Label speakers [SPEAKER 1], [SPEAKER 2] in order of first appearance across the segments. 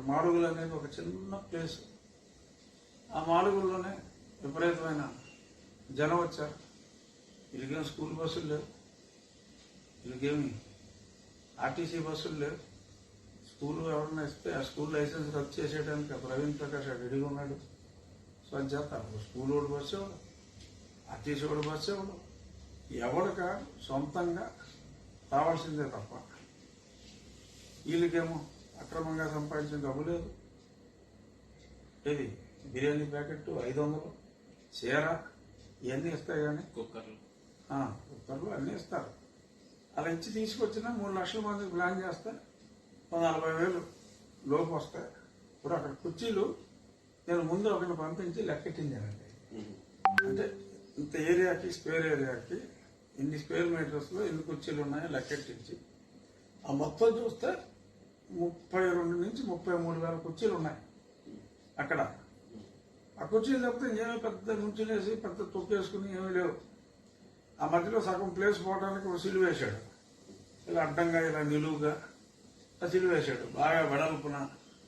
[SPEAKER 1] మాడుగులు అనేది ఒక చిన్న ప్లేస్. ఆ మాడుగుల్లోనే విపరీతమైన జనం వచ్చారు. వీళ్ళకేమి స్కూల్ బస్సులు లేవు, వీళ్ళకేమి ఆర్టీసీ బస్సులు లేవు. స్కూల్ ఎవరన్నా ఇస్తే ఆ స్కూల్ లైసెన్స్ రద్దు చేసేయడానికి ప్రవీణ్ ప్రకాష్ రెడీగా ఉన్నాడు. సో అది చేస్తారు. స్కూల్ వాడు బస్సు ఎవడు, ఆర్టీసీ వాడు బస్సు ఎవడు, ఎవడిక సొంతంగా రావాల్సిందే తప్ప వీళ్ళకేమో అక్రమంగా సంపాదించిన డబ్బు లేదు. ఏది బిర్యానీ ప్యాకెట్ 500, చీర ఇవన్నీ ఇస్తాయి. కానీ కుక్కర్లు అన్నీ ఇస్తారు. అలా ఇచ్చి తీసుకొచ్చినా 3 లక్షల మందికి ప్లాన్ చేస్తే 40,000 లోపు వస్తాయి. ఇప్పుడు అక్కడ కుర్చీలు నేను ముందు ఒకరిని పంపించి లెక్కెట్టించానండి. అంటే ఇంత ఏరియాకి స్క్వేర్ ఏరియాకి ఇన్ని స్క్వేర్ మీటర్స్లో ఎన్ని కుర్చీలు ఉన్నాయో లెక్కెట్టించి ఆ మొత్తం చూస్తే 32 నుంచి 33,000 కుర్చీలు ఉన్నాయి అక్కడ. ఆ కుర్చీలు తప్పితే ఇంకేమీ పెద్ద నుంచునేసి పెద్ద తొక్కేసుకుని ఏమీ లేవు. ఆ మధ్యలో సగం ప్లేస్ పోవడానికి ఒక సిలువ వేశాడు. ఇలా అడ్డంగా ఇలా నిలువుగా ఆ సిలువ వేశాడు బాగా వెడల్పున.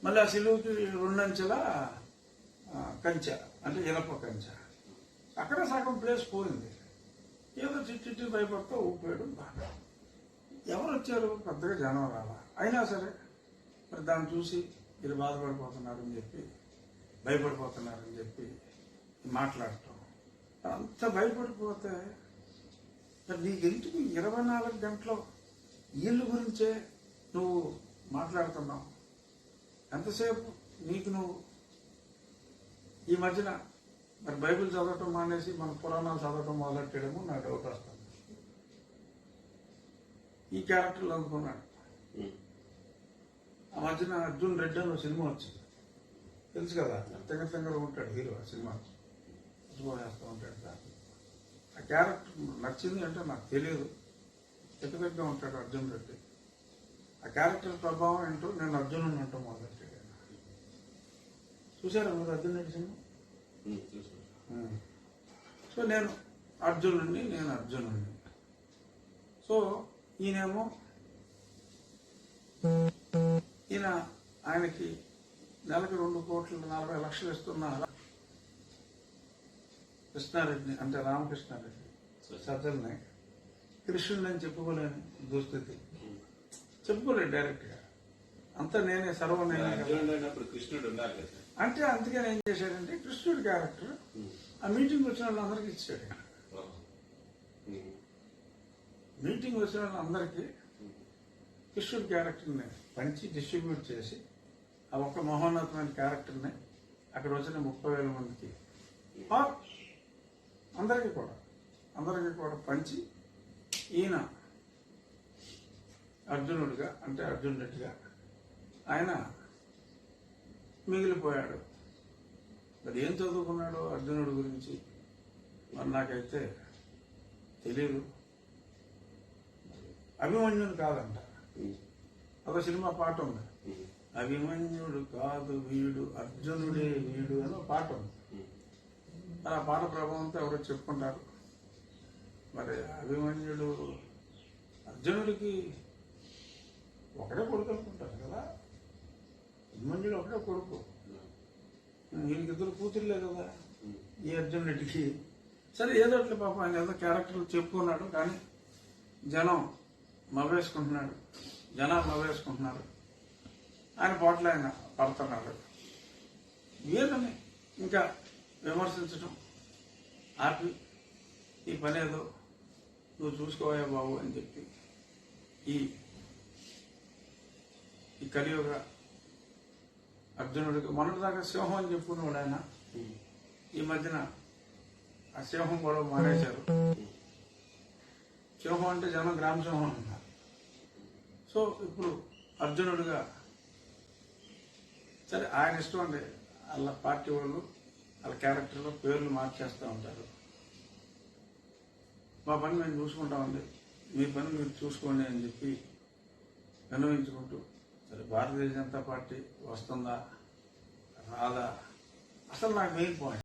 [SPEAKER 1] మళ్ళీ ఆ సిలువుకి 2 అంచెల కంచె, అంటే ఇనప కంచె. అక్కడ సగం ప్లేస్ పోయింది. ఏదో చిట్టి భయపడుతూ ఊపాడు బాగా. ఎవరు వచ్చారు? పెద్దగా జనం రాలా. అయినా సరే మరి దాన్ని చూసి వీళ్ళు బాధపడిపోతున్నారని చెప్పి, భయపడిపోతున్నారని చెప్పి మాట్లాడటం. అంత భయపడిపోతే మరి నీకెందుకు 24 గంటలు వీళ్ళ గురించే నువ్వు మాట్లాడుతున్నావు? ఎంతసేపు నీకు నువ్వు ఈ మధ్యన మరి బైబిల్ చదవటం మానేసి మన పురాణాలు చదవటం మొదలెట్టడము నా డౌట్ వస్తుంది. ఈ క్యారెక్టర్లు అనుకున్నాడు. ఆ మధ్యన అర్జున్ రెడ్డి అని సినిమా వచ్చింది, తెలుసు కదా? తెంగర ఉంటాడు హీరో. ఆ సినిమా చేస్తూ ఉంటాడు. ఆ క్యారెక్టర్ నచ్చింది అంటే నాకు తెలియదు. ఎక్కదగ్గా ఉంటాడు అర్జున్ రెడ్డి. ఆ క్యారెక్టర్ ప్రభావం ఏంటో నేను అర్జునుని అంటూ మొదలెట్టాడు. చూసారా మీరు అర్జున్ రెడ్డి సినిమా? సో నేను అర్జునుడిని. సో ఈయనేమో ఆయనకి నెలకి 2,40,00,000 ఇస్తున్నా కృష్ణారెడ్డిని, అంటే రామకృష్ణారెడ్డి సజ్జల్ని కృష్ణుడిని అని చెప్పుకోలేని దుస్థితి. చెప్పుకోలేదు డైరెక్ట్ గా. అంతా నేనే సర్వనైనా అంటే. అందుకని ఏం చేశాడంటే కృష్ణుడి క్యారెక్టర్ ఆ మీటింగ్ వచ్చిన వాళ్ళందరికీ ఇచ్చాడు. మీటింగ్ వచ్చిన వాళ్ళందరికీ కృష్ణుడి క్యారెక్టర్ని పంచి డిస్ట్రిబ్యూట్ చేసి ఆ ఒక్క మహోన్నతమైన క్యారెక్టర్ని అక్కడ వచ్చిన 30,000 మందికి అందరికీ కూడా పంచి ఈయన అర్జునుడిగా, అంటే అర్జున్ రెడ్డిగా ఆయన మిగిలిపోయాడు. మరి ఏం చదువుకున్నాడు అర్జునుడి గురించి మరి నాకైతే తెలియదు. అభిమన్యుడు కాదంట. ఒక సినిమా పాట ఉంది, అభిమన్యుడు కాదు వీడు అర్జునుడే వీడు అని పాట ఉంది. మరి ఆ పాట ప్రభావంతో ఎవరో చెప్పుకుంటారు. మరి అభిమన్యుడు అర్జునుడికి ఒకడే కొడుకు అనుకుంటారు కదా. అభిమన్యుడు ఒకటే కొడుకు, వీళ్ళకి 2 కూతుర్లే కదా ఈ అర్జున్ రెడ్డికి. సరే ఏదో అట్లా పాపం ఆయన ఏదో క్యారెక్టర్లు చెప్పుకున్నాడు. కానీ జనాలు నవ్వేసుకుంటున్నారు. ఆయన పోట్ల ఆయన పడుతున్నాడు. వీళ్ళని ఇంకా విమర్శించడం ఆపి ఈ పని ఏదో నువ్వు చూసుకోవా బాబు అని చెప్పి ఈ కలియుగ అర్జునుడికి మొన్నటిదాకా సింహం అని చెప్పుకున్నాడు ఆయన. ఈ మధ్యన ఆ సింహం కూడా మానేశారు. సింహం అంటే జనం గ్రామ సింహం అంటున్నారు. సో ఇప్పుడు అర్జునుడిగా సరే ఆయన ఇష్టం అండి. వాళ్ళ పార్టీ వాళ్ళు వాళ్ళ క్యారెక్టర్లో పేర్లు మార్చేస్తూ ఉంటారు. మా పని మేము చూసుకుంటామండి, మీ పని మీరు చూసుకోండి అని చెప్పి విన్నవించుకుంటూ సరే భారతీయ జనతా పార్టీ వస్తుందా రాదా అసలు నాకు మెయిన్ పాయింట్.